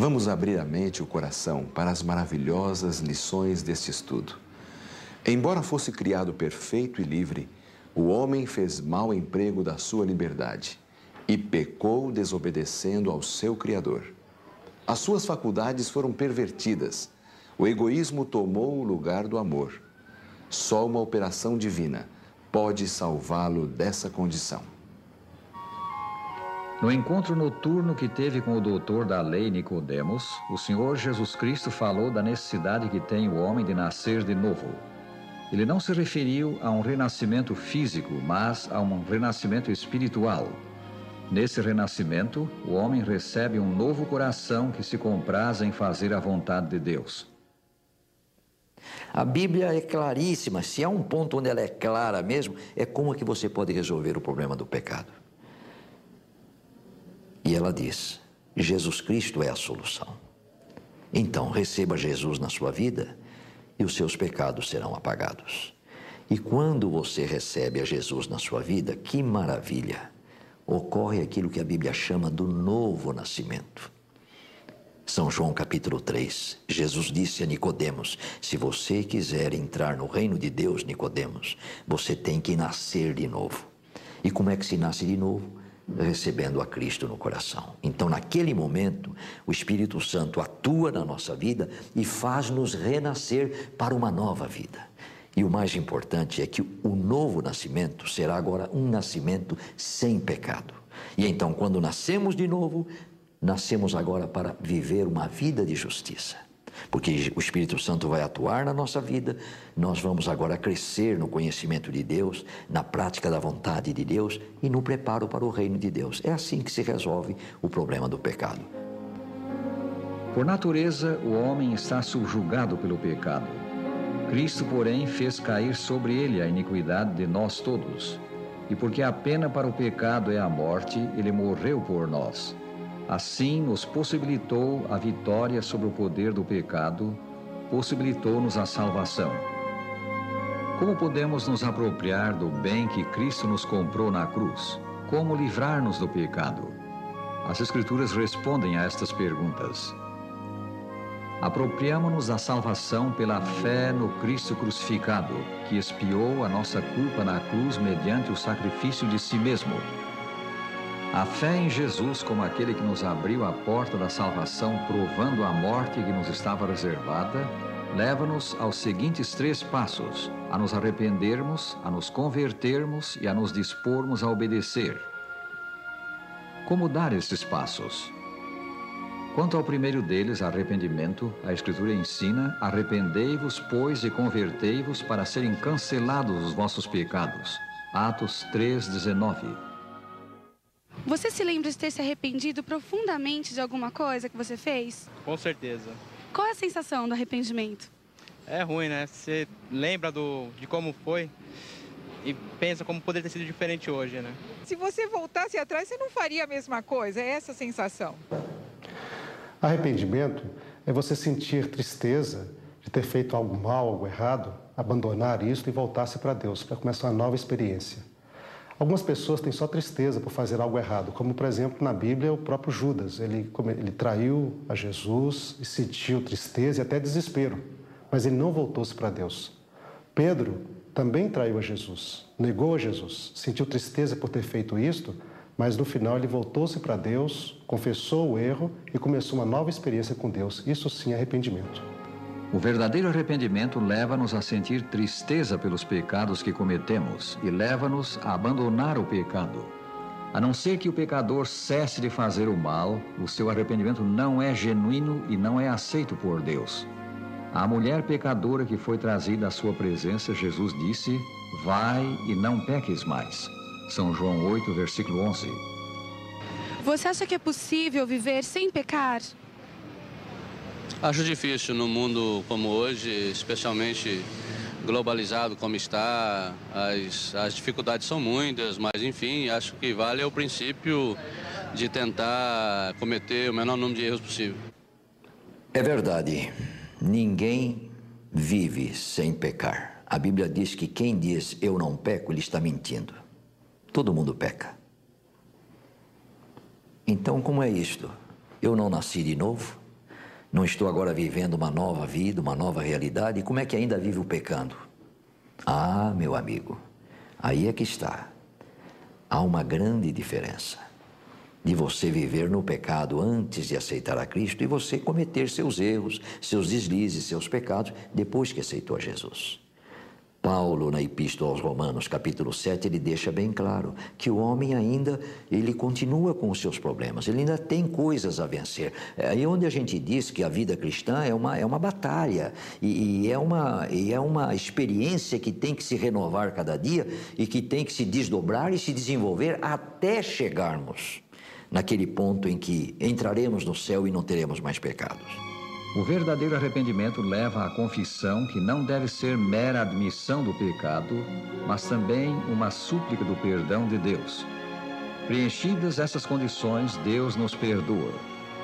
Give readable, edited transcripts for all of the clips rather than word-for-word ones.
Vamos abrir a mente e o coração para as maravilhosas lições deste estudo. Embora fosse criado perfeito e livre, o homem fez mau emprego da sua liberdade e pecou desobedecendo ao seu Criador. As suas faculdades foram pervertidas. O egoísmo tomou o lugar do amor. Só uma operação divina pode salvá-lo dessa condição. No encontro noturno que teve com o doutor da lei Nicodemos, o Senhor Jesus Cristo falou da necessidade que tem o homem de nascer de novo. Ele não se referiu a um renascimento físico, mas a um renascimento espiritual. Nesse renascimento, o homem recebe um novo coração que se compraz em fazer a vontade de Deus. A Bíblia é claríssima. Se há um ponto onde ela é clara mesmo, é como que você pode resolver o problema do pecado. E ela diz, Jesus Cristo é a solução. Então, receba Jesus na sua vida e os seus pecados serão apagados. E quando você recebe a Jesus na sua vida, que maravilha! Ocorre aquilo que a Bíblia chama do novo nascimento. São João capítulo 3, Jesus disse a Nicodemos, se você quiser entrar no reino de Deus, Nicodemos, você tem que nascer de novo. E como é que se nasce de novo? Recebendo a Cristo no coração. Então, naquele momento, o Espírito Santo atua na nossa vida e faz-nos renascer para uma nova vida. E o mais importante é que o novo nascimento será agora um nascimento sem pecado. E então, quando nascemos de novo, nascemos agora para viver uma vida de justiça. Porque o Espírito Santo vai atuar na nossa vida, nós vamos agora crescer no conhecimento de Deus, na prática da vontade de Deus e no preparo para o reino de Deus. É assim que se resolve o problema do pecado. Por natureza, o homem está subjugado pelo pecado. Cristo, porém, fez cair sobre ele a iniquidade de nós todos. E porque a pena para o pecado é a morte, ele morreu por nós. Assim, nos possibilitou a vitória sobre o poder do pecado, possibilitou-nos a salvação. Como podemos nos apropriar do bem que Cristo nos comprou na cruz? Como livrar-nos do pecado? As Escrituras respondem a estas perguntas. Apropriamo-nos da salvação pela fé no Cristo crucificado, que expiou a nossa culpa na cruz mediante o sacrifício de si mesmo. A fé em Jesus como aquele que nos abriu a porta da salvação, provando a morte que nos estava reservada, leva-nos aos seguintes 3 passos: a nos arrependermos, a nos convertermos e a nos dispormos a obedecer. Como dar estes passos? Quanto ao primeiro deles, arrependimento, a Escritura ensina: arrependei-vos, pois, e convertei-vos para serem cancelados os vossos pecados. Atos 3:19. Você se lembra de ter se arrependido profundamente de alguma coisa que você fez? Com certeza. Qual é a sensação do arrependimento? É ruim, né? Você lembra de como foi e pensa como poderia ter sido diferente hoje, né? Se você voltasse atrás, você não faria a mesma coisa, é essa a sensação. Arrependimento é você sentir tristeza de ter feito algo mal, algo errado, abandonar isso e voltar-se para Deus, para começar uma nova experiência. Algumas pessoas têm só tristeza por fazer algo errado, como, por exemplo, na Bíblia, o próprio Judas. Ele traiu a Jesus e sentiu tristeza e até desespero, mas ele não voltou-se para Deus. Pedro também traiu a Jesus, negou a Jesus, sentiu tristeza por ter feito isto, mas no final ele voltou-se para Deus, confessou o erro e começou uma nova experiência com Deus. Isso sim é arrependimento. O verdadeiro arrependimento leva-nos a sentir tristeza pelos pecados que cometemos e leva-nos a abandonar o pecado. A não ser que o pecador cesse de fazer o mal, o seu arrependimento não é genuíno e não é aceito por Deus. À mulher pecadora que foi trazida à sua presença, Jesus disse: vai e não peques mais. São João 8, versículo 11. Você acha que é possível viver sem pecar? Acho difícil no mundo como hoje, especialmente globalizado como está. As dificuldades são muitas, mas enfim, acho que vale o princípio de tentar cometer o menor número de erros possível. É verdade, ninguém vive sem pecar. A Bíblia diz que quem diz eu não peco, ele está mentindo. Todo mundo peca. Então, como é isto? Eu não nasci de novo? Não estou agora vivendo uma nova vida, uma nova realidade? E como é que ainda vivo pecando? Ah, meu amigo, aí é que está. Há uma grande diferença de você viver no pecado antes de aceitar a Cristo e você cometer seus erros, seus deslizes, seus pecados depois que aceitou a Jesus. Paulo, na Epístola aos Romanos, capítulo 7, ele deixa bem claro que o homem ainda, ele continua com os seus problemas, ele ainda tem coisas a vencer. É aí onde a gente diz que a vida cristã é uma batalha e é uma experiência que tem que se renovar cada dia e que tem que se desdobrar e se desenvolver até chegarmos naquele ponto em que entraremos no céu e não teremos mais pecados. O verdadeiro arrependimento leva à confissão, que não deve ser mera admissão do pecado, mas também uma súplica do perdão de Deus. Preenchidas essas condições, Deus nos perdoa.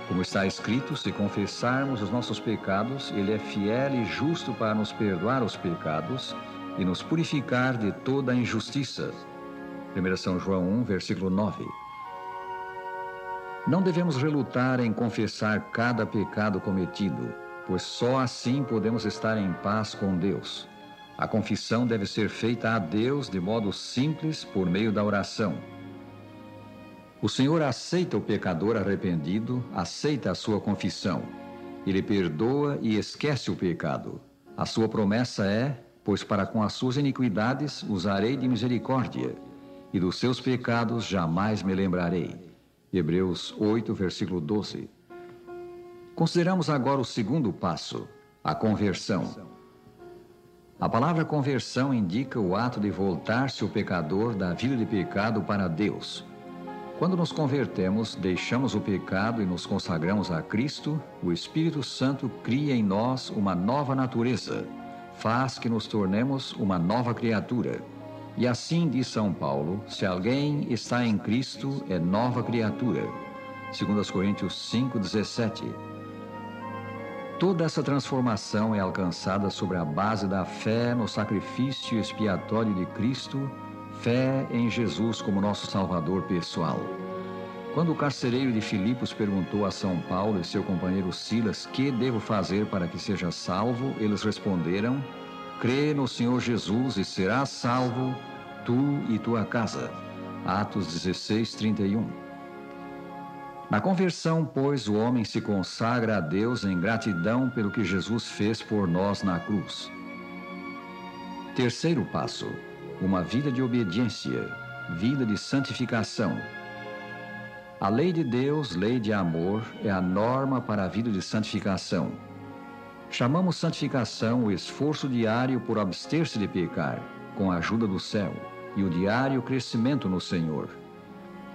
Como está escrito, se confessarmos os nossos pecados, Ele é fiel e justo para nos perdoar os pecados e nos purificar de toda a injustiça. 1 São João 1, versículo 9. Não devemos relutar em confessar cada pecado cometido, pois só assim podemos estar em paz com Deus. A confissão deve ser feita a Deus de modo simples, por meio da oração. O Senhor aceita o pecador arrependido, aceita a sua confissão. Ele perdoa e esquece o pecado. A sua promessa é: pois para com as suas iniquidades usarei de misericórdia, e dos seus pecados jamais me lembrarei. Hebreus 8, versículo 12. Consideramos agora o segundo passo, a conversão. A palavra conversão indica o ato de voltar-se o pecador da vida de pecado para Deus. Quando nos convertemos, deixamos o pecado e nos consagramos a Cristo, o Espírito Santo cria em nós uma nova natureza, faz que nos tornemos uma nova criatura. E assim diz São Paulo: se alguém está em Cristo, é nova criatura. 2 Coríntios 5:17. Toda essa transformação é alcançada sobre a base da fé no sacrifício expiatório de Cristo, fé em Jesus como nosso Salvador pessoal. Quando o carcereiro de Filipos perguntou a São Paulo e seu companheiro Silas: que devo fazer para que seja salvo? Eles responderam: crê no Senhor Jesus e serás salvo, tu e tua casa. Atos 16:31. Na conversão, pois, o homem se consagra a Deus em gratidão pelo que Jesus fez por nós na cruz. Terceiro passo, uma vida de obediência, vida de santificação. A lei de Deus, lei de amor, é a norma para a vida de santificação. Chamamos santificação o esforço diário por abster-se de pecar, com a ajuda do céu, e o diário crescimento no Senhor.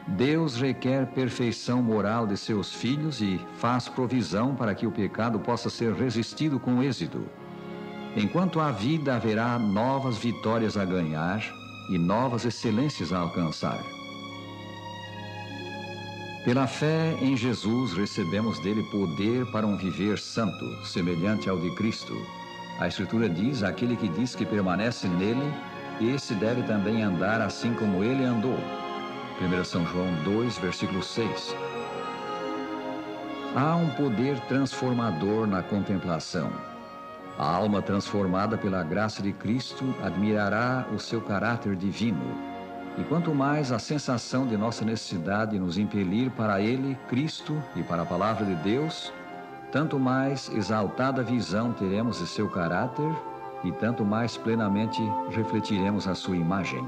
Deus requer perfeição moral de seus filhos e faz provisão para que o pecado possa ser resistido com êxito. Enquanto há vida, haverá novas vitórias a ganhar e novas excelências a alcançar. Pela fé em Jesus, recebemos dele poder para um viver santo, semelhante ao de Cristo. A Escritura diz: aquele que diz que permanece nele, esse deve também andar assim como ele andou. 1 São João 2, versículo 6. Há um poder transformador na contemplação. A alma transformada pela graça de Cristo admirará o seu caráter divino. E quanto mais a sensação de nossa necessidade nos impelir para Ele, Cristo, e para a Palavra de Deus, tanto mais exaltada visão teremos de seu caráter e tanto mais plenamente refletiremos a sua imagem.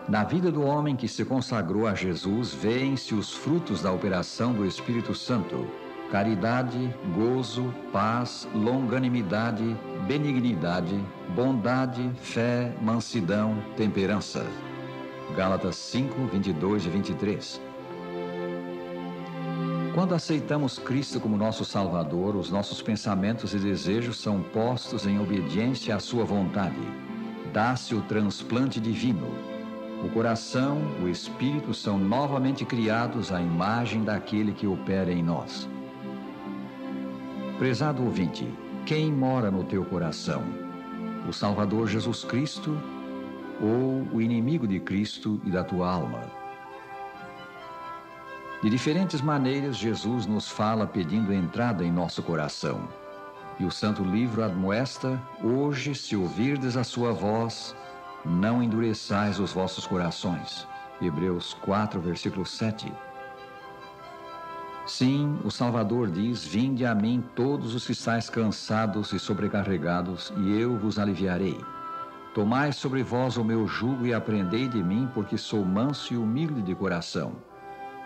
Na vida do homem que se consagrou a Jesus, veem-se os frutos da operação do Espírito Santo: caridade, gozo, paz, longanimidade, benignidade, bondade, fé, mansidão, temperança. Gálatas 5, 22 e 23. Quando aceitamos Cristo como nosso Salvador, os nossos pensamentos e desejos são postos em obediência à sua vontade. Dá-se o transplante divino. O coração, o espírito são novamente criados à imagem daquele que opera em nós. Prezado ouvinte, quem mora no teu coração? O Salvador Jesus Cristo ou o inimigo de Cristo e da tua alma? De diferentes maneiras, Jesus nos fala pedindo entrada em nosso coração. E o Santo Livro admoesta: hoje, se ouvirdes a sua voz, não endureçais os vossos corações. Hebreus 4, versículo 7. Sim, o Salvador diz: vinde a mim todos os que estáis cansados e sobrecarregados, e eu vos aliviarei. Tomai sobre vós o meu jugo e aprendei de mim, porque sou manso e humilde de coração,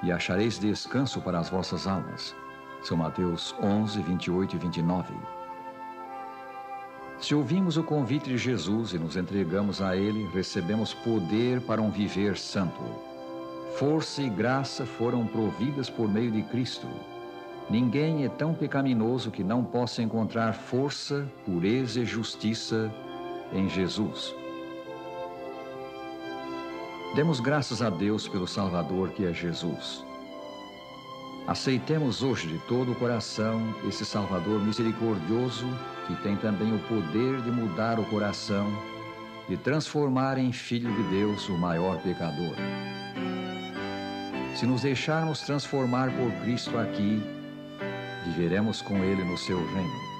e achareis descanso para as vossas almas. São Mateus 11, 28 e 29. Se ouvimos o convite de Jesus e nos entregamos a Ele, recebemos poder para um viver santo. Força e graça foram providas por meio de Cristo. Ninguém é tão pecaminoso que não possa encontrar força, pureza e justiça em Jesus. Demos graças a Deus pelo Salvador que é Jesus. Aceitemos hoje de todo o coração esse Salvador misericordioso, que tem também o poder de mudar o coração, de transformar em Filho de Deus o maior pecador. Se nos deixarmos transformar por Cristo aqui, viveremos com Ele no seu reino.